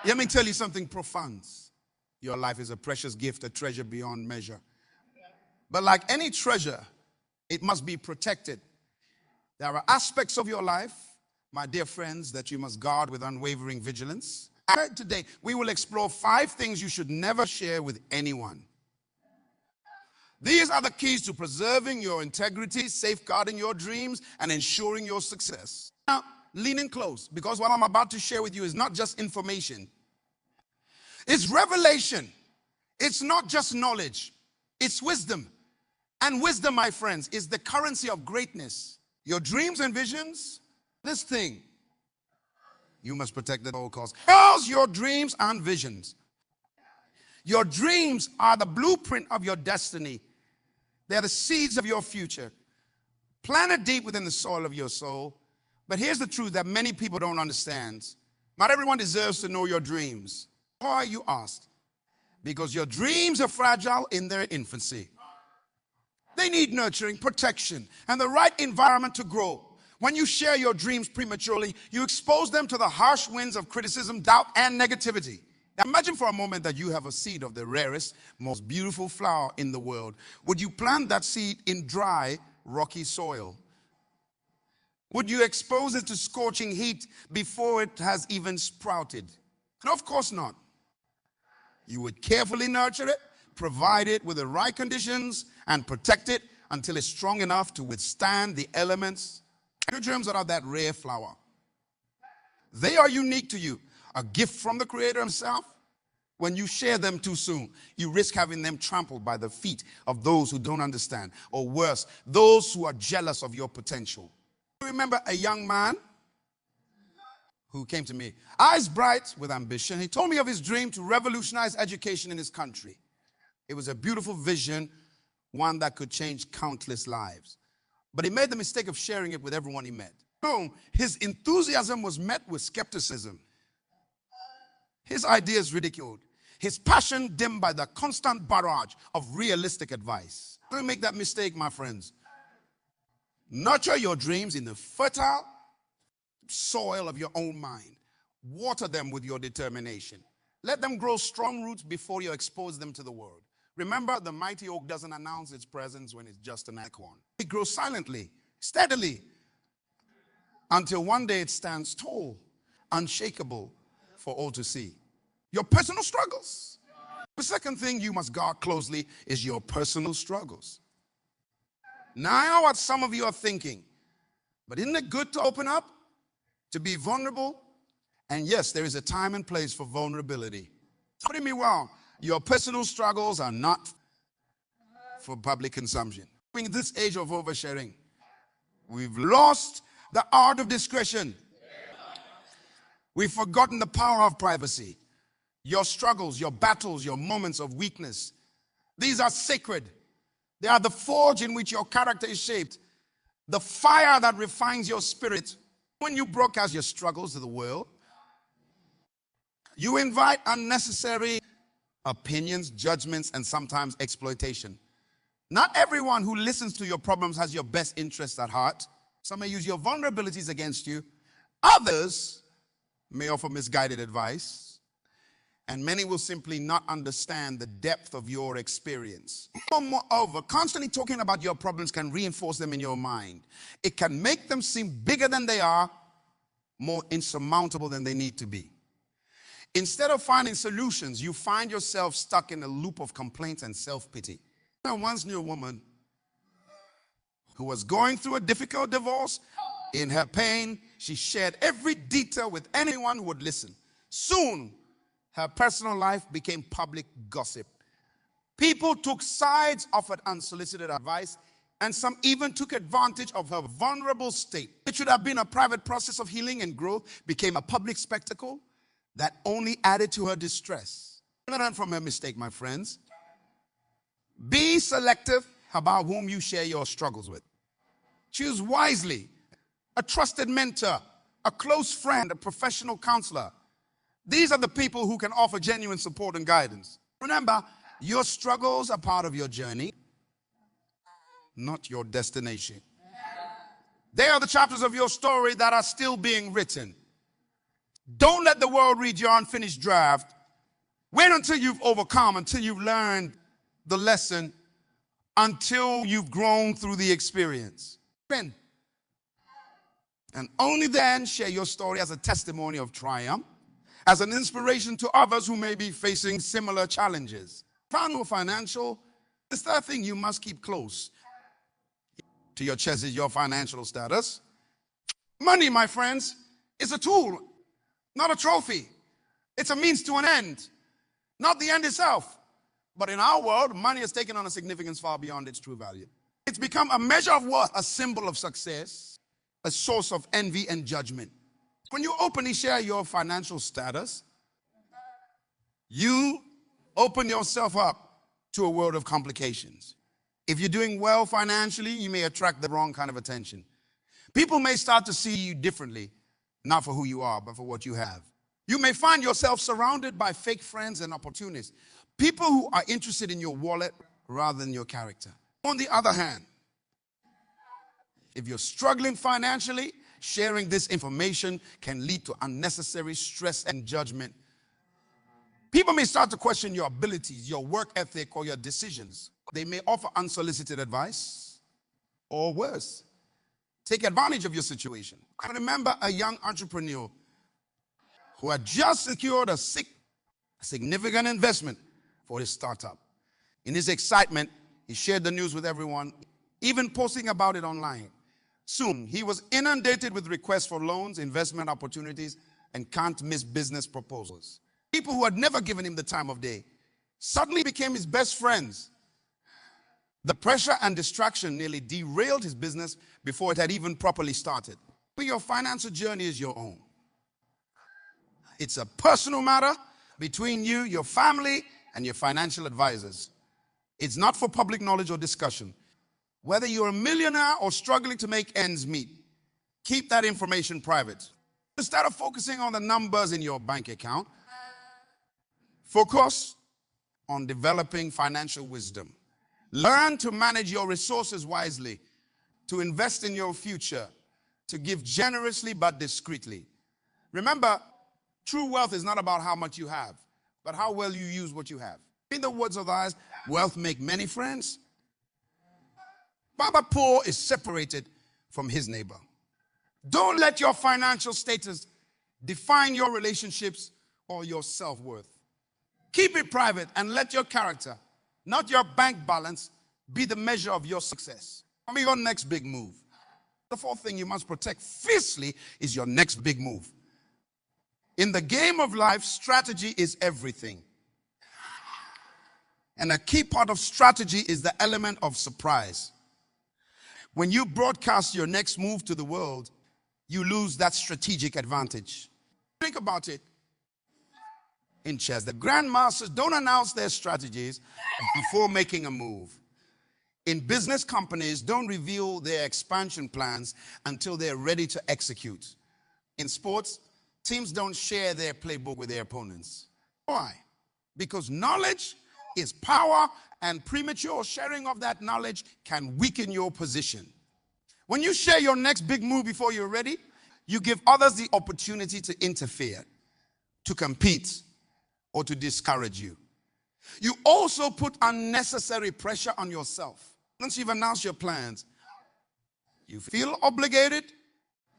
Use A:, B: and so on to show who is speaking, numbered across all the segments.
A: Let me tell you something profound. Your life is a precious gift, a treasure beyond measure. But like any treasure, it must be protected. There are aspects of your life, my dear friends, that you must guard with unwavering vigilance. And today, we will explore 5 things you should never share with anyone. These are the keys to preserving your integrity, safeguarding your dreams, and ensuring your success. Now, lean in close, because what I'm about to share with you is not just information. It's revelation. It's not just knowledge. It's wisdom. And wisdom, my friends, is the currency of greatness. Your dreams and visions, this thing, you must protect at all costs. Because your dreams and visions. Your dreams are the blueprint of your destiny. They're the seeds of your future. Planted deep within the soil of your soul. But here's the truth that many people don't understand. Not everyone deserves to know your dreams. Why, you asked? Because your dreams are fragile in their infancy. They need nurturing, protection, and the right environment to grow. When you share your dreams prematurely, you expose them to the harsh winds of criticism, doubt, and negativity. Now imagine for a moment that you have a seed of the rarest, most beautiful flower in the world. Would you plant that seed in dry, rocky soil? Would you expose it to scorching heat before it has even sprouted? No, of course not. You would carefully nurture it, provide it with the right conditions, and protect it until it's strong enough to withstand the elements. Your dreams are that rare flower. They are unique to you, a gift from the Creator himself. When you share them too soon, you risk having them trampled by the feet of those who don't understand, or worse, those who are jealous of your potential. I remember a young man who came to me, eyes bright with ambition. He told me of his dream to revolutionize education in his country. It was a beautiful vision, one that could change countless lives. But he made the mistake of sharing it with everyone he met. No, his enthusiasm was met with skepticism. His ideas ridiculed. His passion dimmed by the constant barrage of realistic advice. Don't make that mistake, my friends. Nurture your dreams in the fertile soil of your own mind. Water them with your determination. Let them grow strong roots before you expose them to the world. Remember, the mighty oak doesn't announce its presence when it's just an acorn. It grows silently, steadily, until one day it stands tall, unshakable for all to see. Your personal struggles. The second thing you must guard closely is your personal struggles. Now, I know what some of you are thinking, but isn't it good to open up, to be vulnerable? And yes, there is a time and place for vulnerability. Don't get me wrong. Your personal struggles are not for public consumption. In this age of oversharing, we've lost the art of discretion. We've forgotten the power of privacy. Your struggles, your battles, your moments of weakness, these are sacred. They are the forge in which your character is shaped, the fire that refines your spirit. When you broadcast your struggles to the world, you invite unnecessary opinions, judgments, and sometimes exploitation. Not everyone who listens to your problems has your best interests at heart. Some may use your vulnerabilities against you. Others may offer misguided advice. And many will simply not understand the depth of your experience. Moreover, constantly talking about your problems can reinforce them in your mind. It can make them seem bigger than they are, more insurmountable than they need to be. Instead of finding solutions, you find yourself stuck in a loop of complaints and self-pity. I once knew a woman who was going through a difficult divorce. In her pain, she shared every detail with anyone who would listen. Soon, her personal life became public gossip. People took sides, offered unsolicited advice, and some even took advantage of her vulnerable state. It should have been a private process of healing and growth, became a public spectacle that only added to her distress. Learn from her mistake, my friends. Be selective about whom you share your struggles with. Choose wisely. A trusted mentor, a close friend, a professional counselor. These are the people who can offer genuine support and guidance. Remember, your struggles are part of your journey, not your destination. They are the chapters of your story that are still being written. Don't let the world read your unfinished draft. Wait until you've overcome, until you've learned the lesson, until you've grown through the experience. And only then share your story as a testimony of triumph, as an inspiration to others who may be facing similar challenges. Financial, the third thing you must keep close to your chest is your financial status. Money, my friends, is a tool, not a trophy. It's a means to an end, not the end itself. But in our world, money has taken on a significance far beyond its true value. It's become a measure of worth, a symbol of success, a source of envy and judgment. When you openly share your financial status, you open yourself up to a world of complications. If you're doing well financially, you may attract the wrong kind of attention. People may start to see you differently, not for who you are, but for what you have. You may find yourself surrounded by fake friends and opportunists, people who are interested in your wallet rather than your character. On the other hand, if you're struggling financially, sharing this information can lead to unnecessary stress and judgment. People may start to question your abilities, your work ethic, or your decisions. They may offer unsolicited advice, or worse, take advantage of your situation. I remember a young entrepreneur who had just secured a significant investment for his startup. In his excitement, he shared the news with everyone, even posting about it online. Soon, he was inundated with requests for loans, investment opportunities, and can't-miss business proposals. People who had never given him the time of day suddenly became his best friends. The pressure and distraction nearly derailed his business before it had even properly started. But your financial journey is your own. It's a personal matter between you, your family, and your financial advisors. It's not for public knowledge or discussion. Whether you're a millionaire or struggling to make ends meet, keep that information private. Instead of focusing on the numbers in your bank account, focus on developing financial wisdom. Learn to manage your resources wisely, to invest in your future, to give generously but discreetly. Remember, true wealth is not about how much you have, but how well you use what you have. In the words of ours, wealth make many friends, but poor is separated from his neighbor. Don't let your financial status define your relationships or your self-worth. Keep it private and let your character, not your bank balance, be the measure of your success. I mean, your next big move. The fourth thing you must protect fiercely is your next big move. In the game of life, strategy is everything. And a key part of strategy is the element of surprise. When you broadcast your next move to the world, you lose that strategic advantage. Think about it. In chess, the grandmasters don't announce their strategies before making a move. In business companies, don't reveal their expansion plans until they're ready to execute. In sports, teams don't share their playbook with their opponents. Why? Because knowledge is power, and premature sharing of that knowledge can weaken your position. When you share your next big move before you're ready, you give others the opportunity to interfere, to compete, or to discourage you. You also put unnecessary pressure on yourself. Once you've announced your plans, you feel obligated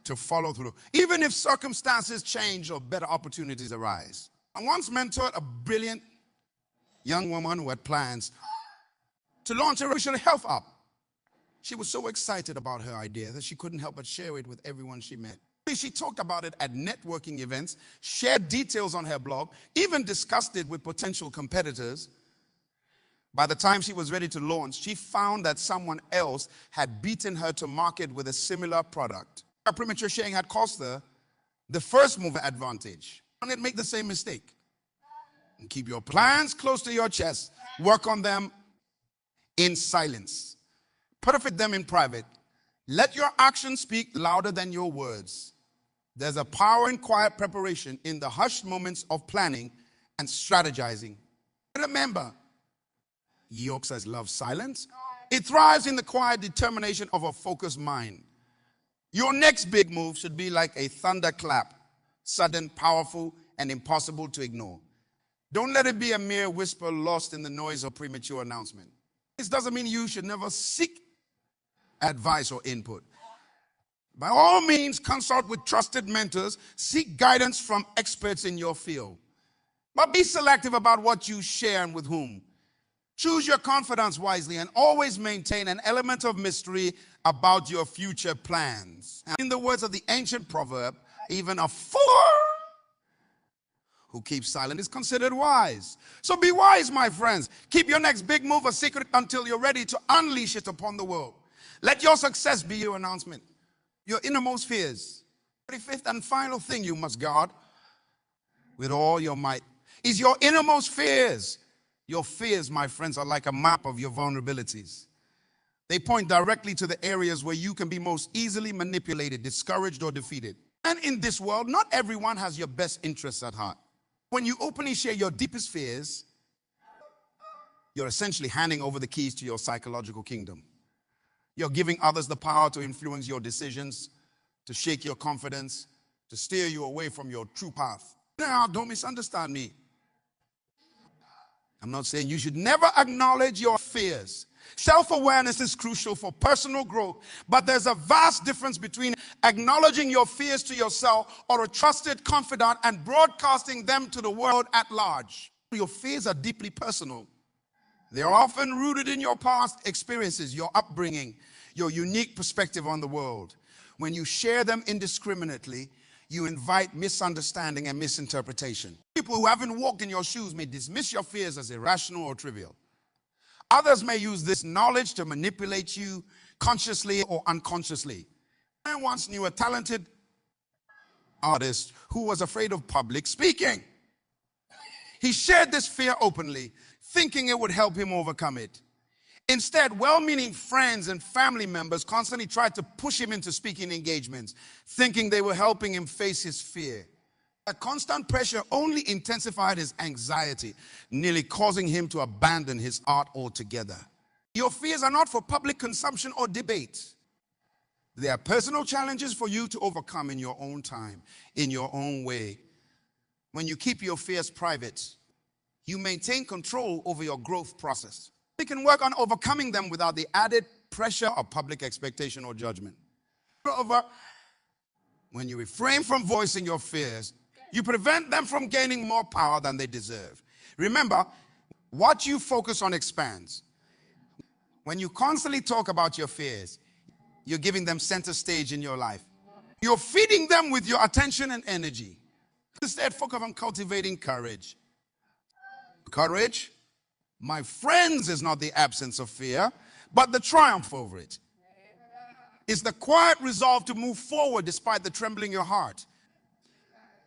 A: to follow through, even if circumstances change or better opportunities arise. I once mentored a brilliant young woman who had plans to launch a racial health app. She was so excited about her idea that she couldn't help but share it with everyone she met. She talked about it at networking events, shared details on her blog, even discussed it with potential competitors. By the time she was ready to launch, she found that someone else had beaten her to market with a similar product. Her premature sharing had cost her the first mover advantage. Don't make the same mistake. And keep your plans close to your chest. Work on them in silence. Perfect them in private. Let your actions speak louder than your words. There's a power in quiet preparation, in the hushed moments of planning and strategizing. Remember, York says, love silence. It thrives in the quiet determination of a focused mind. Your next big move should be like a thunderclap sudden, powerful, and impossible to ignore. Don't let it be a mere whisper lost in the noise of premature announcement. This doesn't mean you should never seek advice or input. By all means, consult with trusted mentors, seek guidance from experts in your field. But be selective about what you share and with whom. Choose your confidants wisely and always maintain an element of mystery about your future plans. In the words of the ancient proverb, even a fool who keeps silent is considered wise. So be wise, my friends. Keep your next big move a secret until you're ready to unleash it upon the world. Let your success be your announcement. Your innermost fears. 35th and final thing you must guard with all your might is your innermost fears. Your fears, my friends, are like a map of your vulnerabilities. They point directly to the areas where you can be most easily manipulated, discouraged, or defeated. And in this world, not everyone has your best interests at heart. When you openly share your deepest fears, you're essentially handing over the keys to your psychological kingdom. You're giving others the power to influence your decisions, to shake your confidence, to steer you away from your true path. Now, don't misunderstand me. I'm not saying you should never acknowledge your fears. Self-awareness is crucial for personal growth, but there's a vast difference between acknowledging your fears to yourself or a trusted confidant and broadcasting them to the world at large. Your fears are deeply personal. They're often rooted in your past experiences, your upbringing, your unique perspective on the world. When you share them indiscriminately, you invite misunderstanding and misinterpretation. People who haven't walked in your shoes may dismiss your fears as irrational or trivial. Others may use this knowledge to manipulate you consciously or unconsciously. I once knew a talented artist who was afraid of public speaking. He shared this fear openly, thinking it would help him overcome it. Instead, well-meaning friends and family members constantly tried to push him into speaking engagements, thinking they were helping him face his fear. A constant pressure only intensified his anxiety, nearly causing him to abandon his art altogether. Your fears are not for public consumption or debate. They are personal challenges for you to overcome in your own time, in your own way. When you keep your fears private, you maintain control over your growth process. You can work on overcoming them without the added pressure of public expectation or judgment. Moreover, when you refrain from voicing your fears, you prevent them from gaining more power than they deserve. Remember, what you focus on expands. When you constantly talk about your fears, you're giving them center stage in your life. You're feeding them with your attention and energy. Instead, focus on cultivating courage. Courage, my friends, is not the absence of fear, but the triumph over it. It's the quiet resolve to move forward despite the trembling in your heart.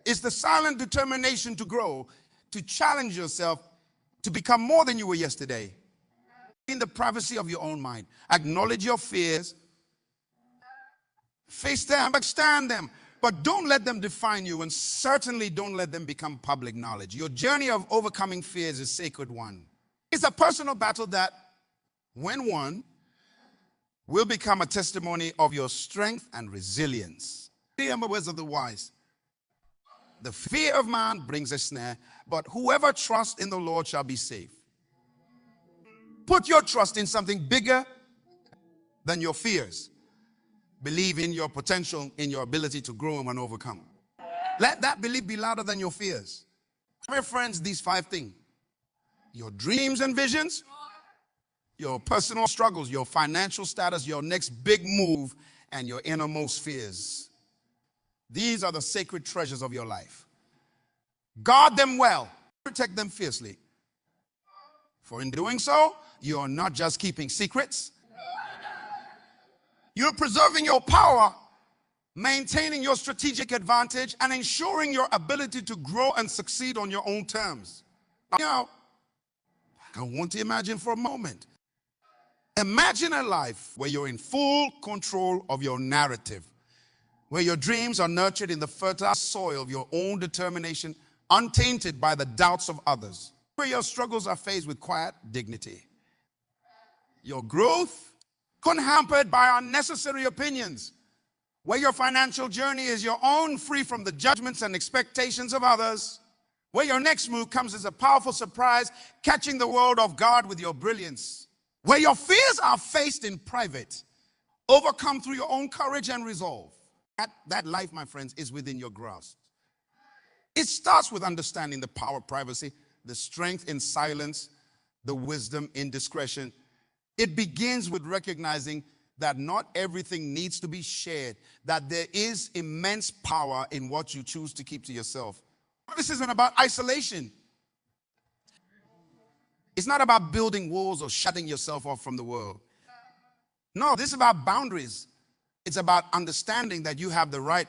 A: It's the silent determination to grow, to challenge yourself, to become more than you were yesterday. In the privacy of your own mind, acknowledge your fears, face them, understand them, but don't let them define you, and certainly don't let them become public knowledge. Your journey of overcoming fears is a sacred one. It's a personal battle that, when won, will become a testimony of your strength and resilience. Remember the words of the wise. The fear of man brings a snare, but whoever trusts in the Lord shall be safe. Put your trust in something bigger than your fears. Believe in your potential, in your ability to grow and overcome. Let that belief be louder than your fears. My friends, these 5 things: your dreams and visions, your personal struggles, your financial status, your next big move, and your innermost fears. These are the sacred treasures of your life. Guard them well. Protect them fiercely. For in doing so, you are not just keeping secrets. You're preserving your power, maintaining your strategic advantage, and ensuring your ability to grow and succeed on your own terms. Now, I want to imagine for a moment. Imagine a life where you're in full control of your narrative, where your dreams are nurtured in the fertile soil of your own determination, untainted by the doubts of others, where your struggles are faced with quiet dignity. Your growth unhampered by unnecessary opinions, Where your financial journey is your own, free from the judgments and expectations of others. Where your next move comes as a powerful surprise, catching the world off guard with your brilliance. Where your fears are faced in private, overcome through your own courage and resolve. That life, my friends, is within your grasp. It starts with understanding the power of privacy, the strength in silence, the wisdom in discretion. It begins with recognizing that not everything needs to be shared, that there is immense power in what you choose to keep to yourself. This isn't about isolation. It's not about building walls or shutting yourself off from the world. No, this is about boundaries. It's about understanding that you have the right,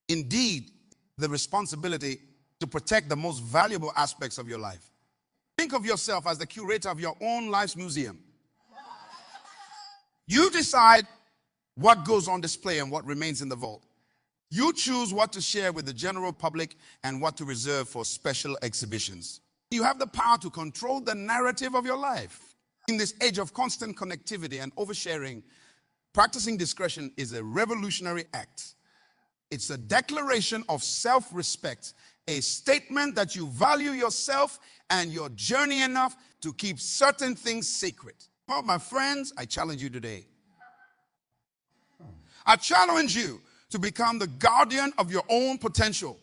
A: indeed, the responsibility to protect the most valuable aspects of your life. Think of yourself as the curator of your own life's museum. You decide what goes on display and what remains in the vault. You choose what to share with the general public and what to reserve for special exhibitions. You have the power to control the narrative of your life. In this age of constant connectivity and oversharing, practicing discretion is a revolutionary act. It's a declaration of self-respect, a statement that you value yourself and your journey enough to keep certain things secret. Well, my friends, I challenge you today. I challenge you to become the guardian of your own potential,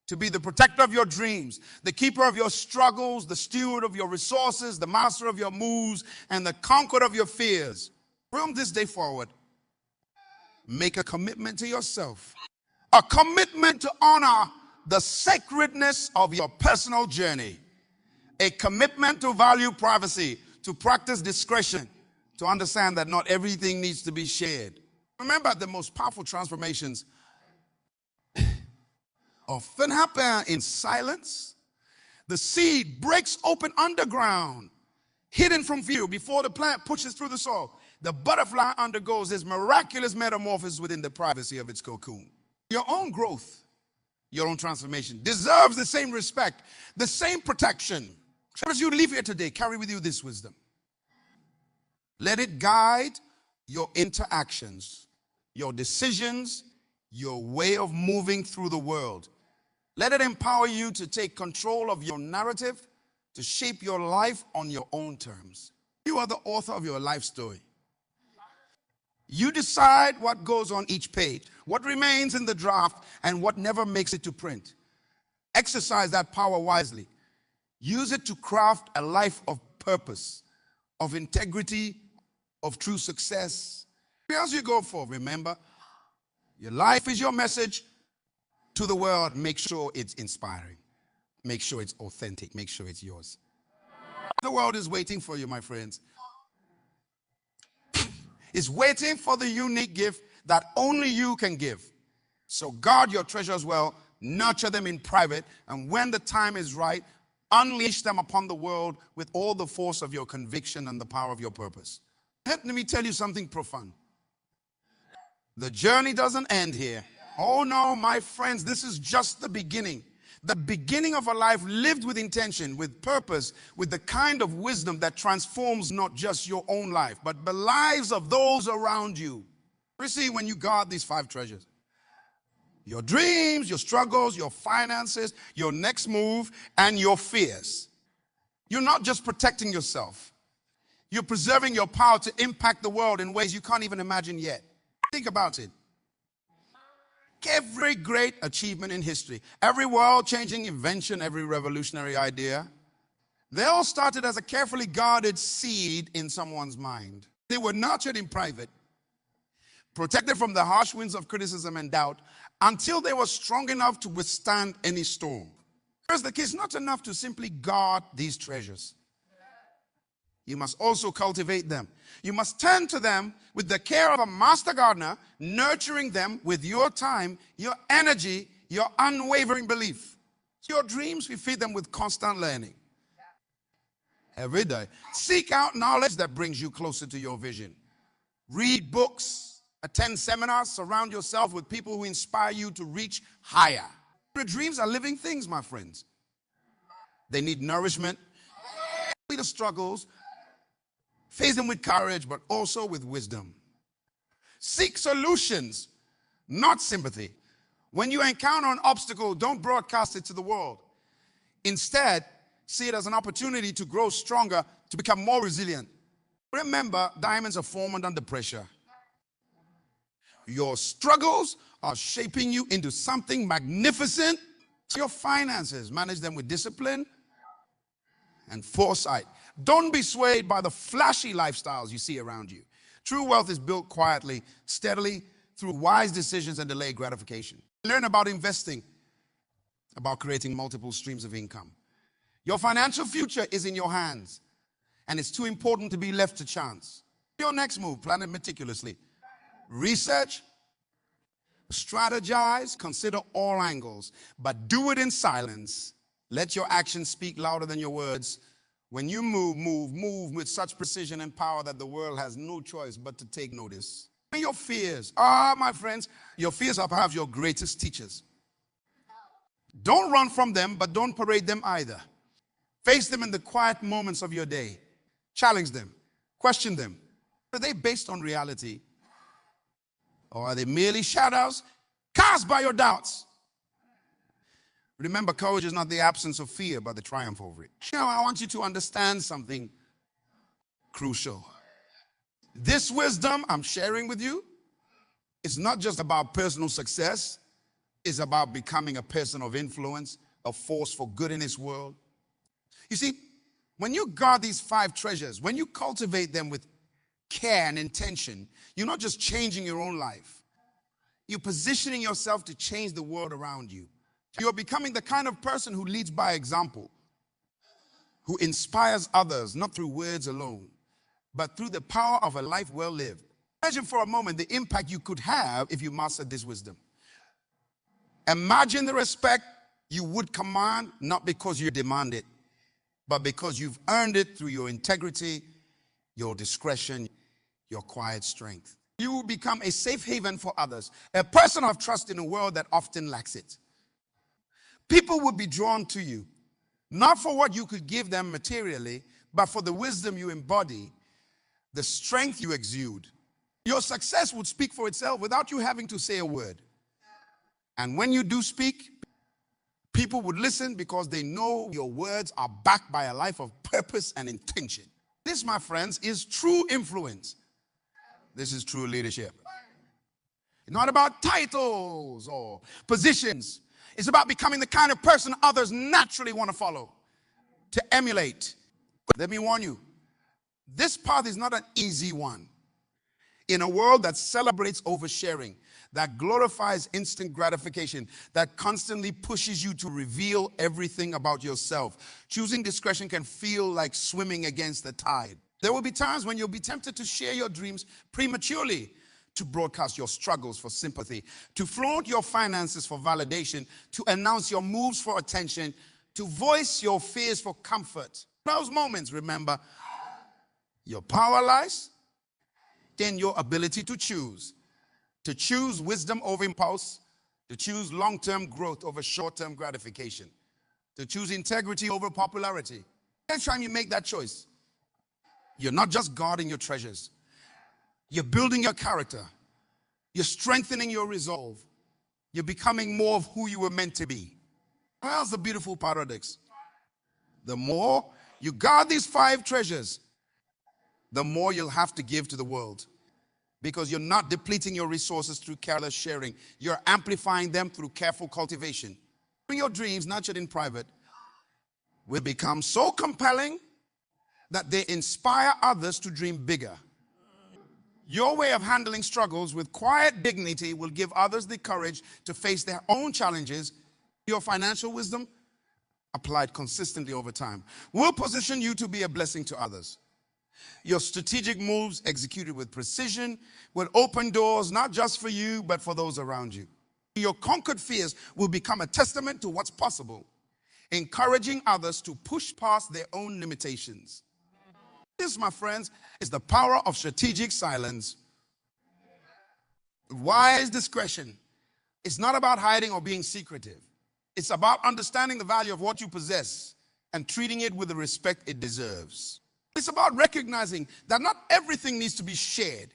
A: to be the protector of your dreams, the keeper of your struggles, the steward of your resources, the master of your moves, and the conqueror of your fears. From this day forward, make a commitment to yourself, a commitment to honor the sacredness of your personal journey, a commitment to value privacy, to practice discretion, to understand that not everything needs to be shared. Remember, the most powerful transformations often happen in silence. The seed breaks open underground, hidden from view before the plant pushes through the soil. The butterfly undergoes this miraculous metamorphosis within the privacy of its cocoon. Your own growth, your own transformation deserves the same respect, the same protection. As you leave here today, carry with you this wisdom. Let it guide your interactions, your decisions, your way of moving through the world. Let it empower you to take control of your narrative, to shape your life on your own terms. You are the author of your life story. You decide what goes on each page, what remains in the draft, and what never makes it to print. Exercise that power wisely. Use it to craft a life of purpose, of integrity, of true success. As you go forward, remember, your life is your message to the world. Make sure it's inspiring. Make sure it's authentic. Make sure it's yours. The world is waiting for you, my friends. It's waiting for the unique gift that only you can give. So guard your treasures well, nurture them in private, and when the time is right, unleash them upon the world with all the force of your conviction and the power of your purpose. Let me tell you something profound. The journey doesn't end here. Oh no, my friends, this is just the beginning. The beginning of a life lived with intention, with purpose, with the kind of wisdom that transforms not just your own life, but the lives of those around you. You see, when you guard these 5 treasures, your dreams, your struggles, your finances, your next move, and your fears, you're not just protecting yourself. You're preserving your power to impact the world in ways you can't even imagine yet. Think about it. Every great achievement in history, every world-changing invention, every revolutionary idea, they all started as a carefully guarded seed in someone's mind. They were nurtured in private, protected from the harsh winds of criticism and doubt, until they were strong enough to withstand any storm. Here's the key: it's not enough to simply guard these treasures. You must also cultivate them. You must tend to them with the care of a master gardener, nurturing them with your time, your energy, your unwavering belief. Your dreams, we feed them with constant learning. Every day. Seek out knowledge that brings you closer to your vision. Read books, attend seminars, surround yourself with people who inspire you to reach higher. Your dreams are living things, my friends. They need nourishment. The struggles, face them with courage, but also with wisdom. Seek solutions not sympathy. When you encounter an obstacle, don't broadcast it to the world. Instead, see it as an opportunity to grow stronger, to become more resilient. Remember, diamonds are formed under pressure. Your struggles are shaping you into something magnificent. Your finances, manage them with discipline and foresight. Don't be swayed by the flashy lifestyles you see around you. True wealth is built quietly, steadily, through wise decisions and delayed gratification. Learn about investing, about creating multiple streams of income. Your financial future is in your hands, and it's too important to be left to chance. Your next move, plan it meticulously. Research, strategize, consider all angles, but do it in silence. Let your actions speak louder than your words. When you move with such precision and power that the world has no choice but to take notice. Your fears, my friends, your fears are perhaps your greatest teachers. Don't run from them, but don't parade them either. Face them in the quiet moments of your day. Challenge them, question them. Are they based on reality? Or are they merely shadows cast by your doubts? Remember, courage is not the absence of fear, but the triumph over it. Now, I want you to understand something crucial. This wisdom I'm sharing with you is not just about personal success. It's about becoming a person of influence, a force for good in this world. You see, when you guard these 5 treasures, when you cultivate them with care and intention, you're not just changing your own life. You're positioning yourself to change the world around you. You're becoming the kind of person who leads by example, who inspires others, not through words alone, but through the power of a life well lived. Imagine for a moment the impact you could have if you mastered this wisdom. Imagine the respect you would command, not because you demand it, but because you've earned it through your integrity, your discretion, your quiet strength. You will become a safe haven for others, a person of trust in a world that often lacks it. People will be drawn to you, not for what you could give them materially, but for the wisdom you embody, the strength you exude. Your success would speak for itself without you having to say a word. And when you do speak, people would listen because they know your words are backed by a life of purpose and intention. This, my friends, is true influence. This is true leadership. It's not about titles or positions. It's about becoming the kind of person others naturally want to follow, to emulate. Let me warn you, this path is not an easy one. In a world that celebrates oversharing, that glorifies instant gratification, that constantly pushes you to reveal everything about yourself, choosing discretion can feel like swimming against the tide. There will be times when you'll be tempted to share your dreams prematurely, to broadcast your struggles for sympathy, to flaunt your finances for validation, to announce your moves for attention, to voice your fears for comfort. Those moments, remember, your power lies in your ability to choose wisdom over impulse, to choose long-term growth over short-term gratification, to choose integrity over popularity. Next time you make that choice, you're not just guarding your treasures. You're building your character. You're strengthening your resolve. You're becoming more of who you were meant to be. That's the beautiful paradox. The more you guard these 5 treasures, the more you'll have to give to the world. Because you're not depleting your resources through careless sharing. You're amplifying them through careful cultivation. Your dreams, nurtured in private, will become so compelling that they inspire others to dream bigger. Your way of handling struggles with quiet dignity will give others the courage to face their own challenges. Your financial wisdom, applied consistently over time, will position you to be a blessing to others. Your strategic moves, executed with precision, will open doors not just for you, but for those around you. Your conquered fears will become a testament to what's possible, encouraging others to push past their own limitations. This, my friends, is the power of strategic silence. Wise discretion. It's not about hiding or being secretive. It's about understanding the value of what you possess and treating it with the respect it deserves. It's about recognizing that not everything needs to be shared.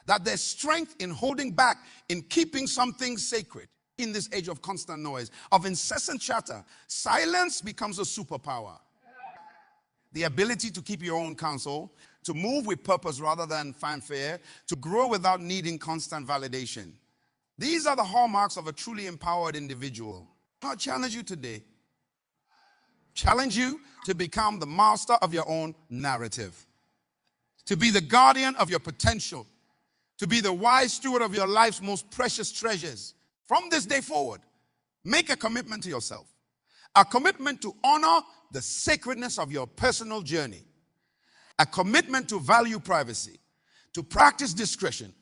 A: that there's strength in holding back, in keeping something sacred. In this age of constant noise, of incessant chatter, silence becomes a superpower. The ability to keep your own counsel, to move with purpose rather than fanfare, to grow without needing constant validation. These are the hallmarks of a truly empowered individual. I challenge you today. Challenge you to become the master of your own narrative, to be the guardian of your potential, to be the wise steward of your life's most precious treasures. From this day forward, make a commitment to yourself, a commitment to honor the sacredness of your personal journey, a commitment to value privacy, to practice discretion,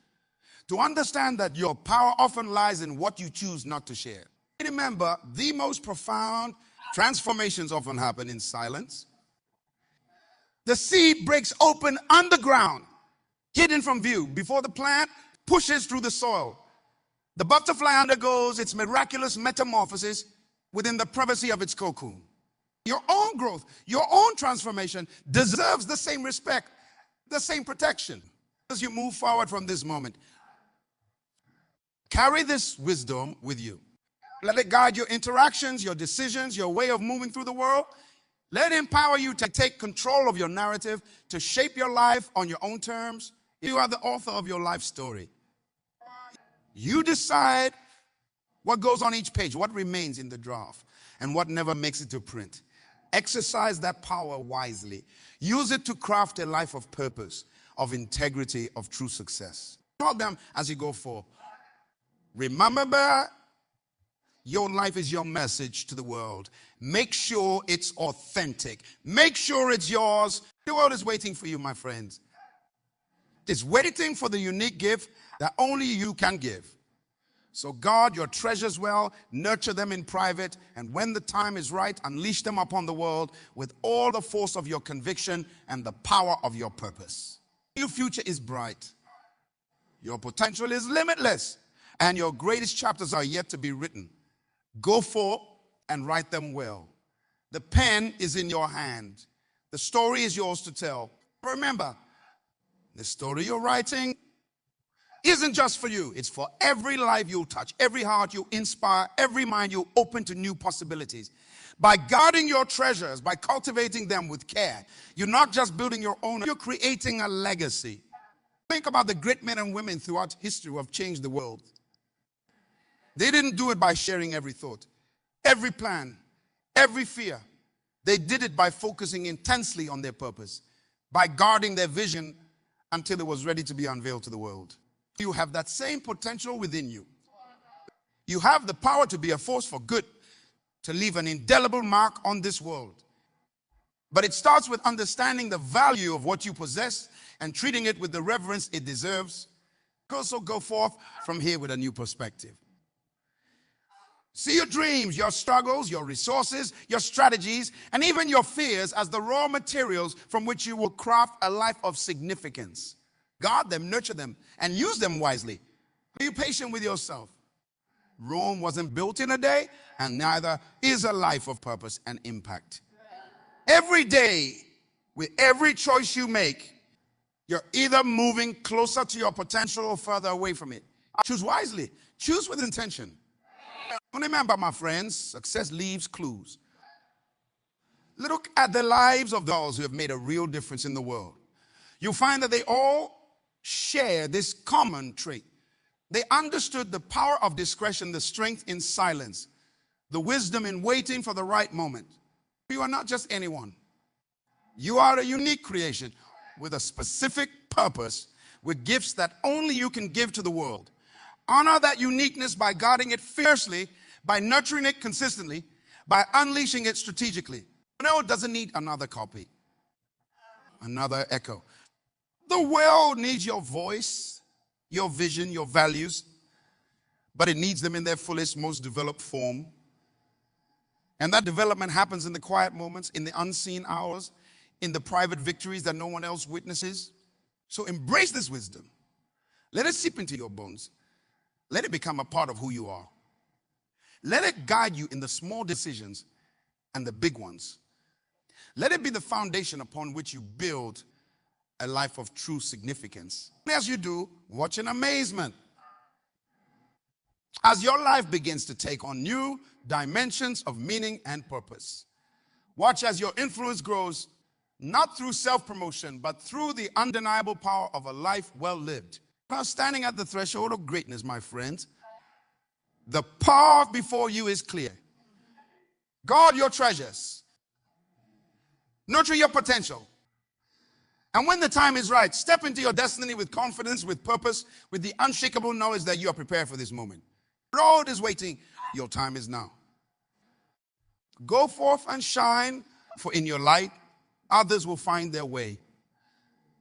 A: to understand that your power often lies in what you choose not to share. Remember, the most profound transformations often happen in silence. The seed breaks open underground, hidden from view, before the plant pushes through the soil. The butterfly undergoes its miraculous metamorphosis within the privacy of its cocoon. Your own growth, your own transformation deserves the same respect, the same protection. As you move forward from this moment, carry this wisdom with you. Let it guide your interactions, your decisions, your way of moving through the world. Let it empower you to take control of your narrative, to shape your life on your own terms. You are the author of your life story. You decide what goes on each page, what remains in the draft, and what never makes it to print. Exercise that power wisely. Use it to craft a life of purpose, of integrity, of true success. Tell them as you go forth. Remember, your life is your message to the world. Make sure it's authentic. Make sure it's yours. The world is waiting for you, my friends. It's waiting for the unique gift that only you can give. So guard your treasures well, nurture them in private, and when the time is right, unleash them upon the world with all the force of your conviction and the power of your purpose. Your future is bright. Your potential is limitless, and your greatest chapters are yet to be written. Go forth and write them well. The pen is in your hand. The story is yours to tell. Remember, the story you're writing isn't just for you. It's for every life you'll touch, every heart you inspire, every mind you open to new possibilities. By guarding your treasures, by cultivating them with care, you're not just building your own, you're creating a legacy. Think about the great men and women throughout history who have changed the world. They didn't do it by sharing every thought, every plan, every fear. They did it by focusing intensely on their purpose, by guarding their vision until it was ready to be unveiled to the world. You have that same potential within you. You have the power to be a force for good, to leave an indelible mark on this world. But it starts with understanding the value of what you possess and treating it with the reverence it deserves. Also go forth from here with a new perspective. See your dreams, your struggles, your resources, your strategies, and even your fears as the raw materials from which you will craft a life of significance. Guard them, nurture them, and use them wisely. Be patient with yourself. Rome wasn't built in a day, and neither is a life of purpose and impact. Every day, with every choice you make, you're either moving closer to your potential or further away from it. Choose wisely. Choose with intention. Remember, my friends, success leaves clues. Look at the lives of those who have made a real difference in the world. You'll find that they all share this common trait. They understood the power of discretion, the strength in silence, the wisdom in waiting for the right moment. You are not just anyone. You are a unique creation with a specific purpose, with gifts that only you can give to the world. Honor that uniqueness by guarding it fiercely, by nurturing it consistently, by unleashing it strategically. No, it doesn't need another copy, another echo. The world needs your voice, your vision, your values, but it needs them in their fullest, most developed form. And that development happens in the quiet moments, in the unseen hours, in the private victories that no one else witnesses. So embrace this wisdom. Let it seep into your bones. Let it become a part of who you are. Let it guide you in the small decisions and the big ones. Let it be the foundation upon which you build a life of true significance. As you do, watch in amazement as your life begins to take on new dimensions of meaning and purpose. Watch as your influence grows, not through self-promotion, but through the undeniable power of a life well lived. Now, standing at the threshold of greatness, my friends, the path before you is clear. Guard your treasures. Nurture your potential. And when the time is right, step into your destiny with confidence, with purpose, with the unshakable knowledge that you are prepared for this moment. The road is waiting. Your time is now. Go forth and shine, for in your light, others will find their way.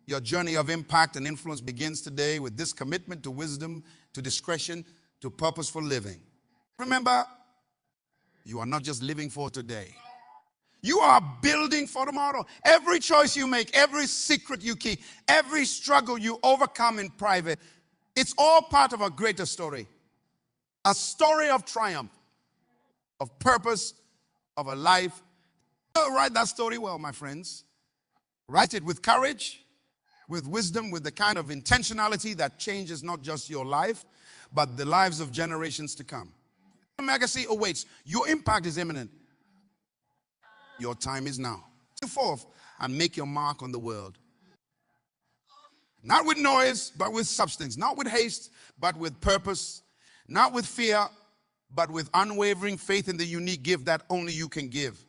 A: Your journey of impact and influence begins today with this commitment to wisdom, to discretion, to purposeful living. Remember, you are not just living for today. You are building for tomorrow. Every choice you make, every secret you keep, every struggle you overcome in private, it's all part of a greater story. A story of triumph, of purpose, of a life. Write that story well, my friends. Write it with courage, with wisdom, with the kind of intentionality that changes not just your life, but the lives of generations to come. The legacy awaits. Your impact is imminent. Your time is now. Go forth and make your mark on the world. Not with noise, but with substance. Not with haste, but with purpose. Not with fear, but with unwavering faith in the unique gift that only you can give.